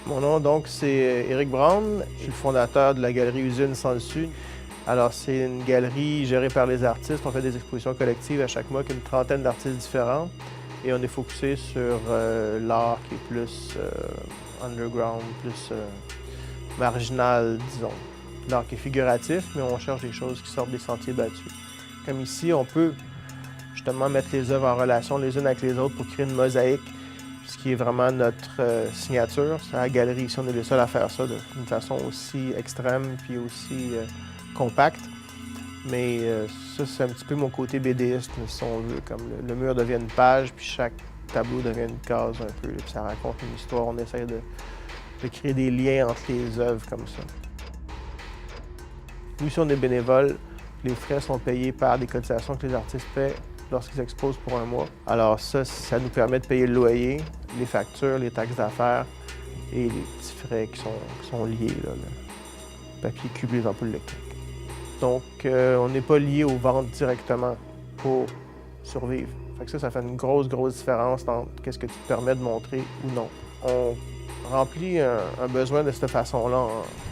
Mon nom, donc, c'est Éric Brown. Je suis le fondateur de la galerie Usine Sans Dessus. Alors, c'est une galerie gérée par les artistes. On fait des expositions collectives à chaque mois avec une trentaine d'artistes différents. Et on est focusé sur l'art qui est plus underground, plus marginal, disons. L'art qui est figuratif, mais on cherche des choses qui sortent des sentiers battus. Comme ici, on peut justement mettre les œuvres en relation les unes avec les autres pour créer une mosaïque, ce qui est vraiment notre signature. C'est à la galerie, ici, on est les seuls à faire ça d'une façon aussi extrême puis aussi compacte. Mais ça, c'est un petit peu mon côté BDiste, si on veut. Comme le mur devient une page, puis chaque tableau devient une case un peu, puis ça raconte une histoire. On essaie de créer des liens entre les œuvres comme ça. Nous, ici, on est bénévoles. Les frais sont payés par des cotisations que les artistes paient lorsqu'ils exposent pour un mois. Alors ça nous permet de payer le loyer, les factures, les taxes d'affaires et les petits frais qui sont liés, là, le papier cube, les ampoules électriques. Donc, on n'est pas lié aux ventes directement pour survivre. Fait que ça fait une grosse différence entre qu'est-ce que tu te permets de montrer ou non. On remplit un besoin de cette façon-là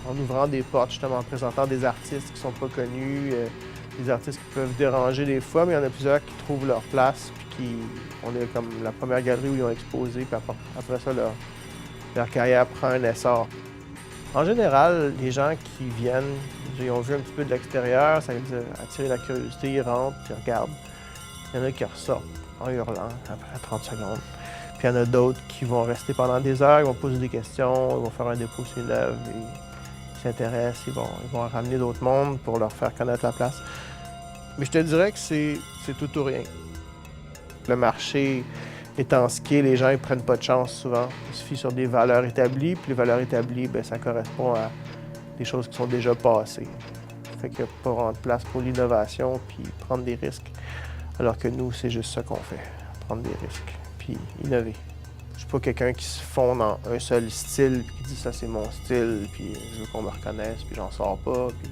en ouvrant des portes, justement, en présentant des artistes qui ne sont pas connus, des artistes qui peuvent déranger des fois, mais il y en a plusieurs qui trouvent leur place, puis on est comme la première galerie où ils ont exposé, puis après ça, leur carrière prend un essor. En général, les gens qui viennent, ils ont vu un petit peu de l'extérieur, ça les a attiré la curiosité, ils rentrent, puis ils regardent. Il y en a qui ressortent en hurlant après 30 secondes. Puis il y en a d'autres qui vont rester pendant des heures, ils vont poser des questions, ils vont faire un dépôt sur une œuvre, ils s'intéressent, ils vont ramener d'autres mondes pour leur faire connaître la place. Mais je te dirais que c'est tout ou rien. Le marché étant ce qu'est, les gens ne prennent pas de chance souvent. Ils se fient sur des valeurs établies, puis les valeurs établies, bien, ça correspond à des choses qui sont déjà passées. Fait qu'il n'y a pas vraiment de place pour l'innovation puis prendre des risques. Alors que nous, c'est juste ça qu'on fait, prendre des risques puis innover. Je suis pas quelqu'un qui se fond dans un seul style puis qui dit ça c'est mon style puis je veux qu'on me reconnaisse puis j'en sors pas. Puis...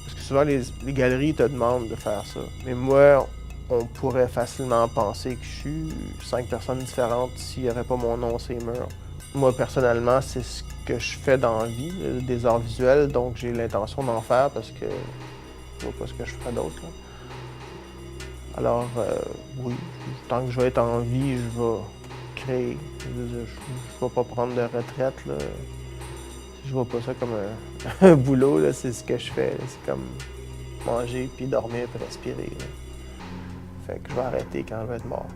Parce que souvent les galeries te demandent de faire ça. Mais moi, on pourrait facilement penser que je suis 5 personnes différentes s'il n'y aurait pas mon nom sur les murs. Moi, personnellement, c'est ce que je fais dans la vie, des arts visuels, donc j'ai l'intention d'en faire parce que je vois pas ce que je ferais d'autre. Alors, oui, tant que je vais être en vie, je vais créer. Je vais pas prendre de retraite, là. Je vois pas ça comme un boulot, là. C'est ce que je fais. C'est comme manger, puis dormir, puis respirer, là. Fait que je vais arrêter quand je vais être mort.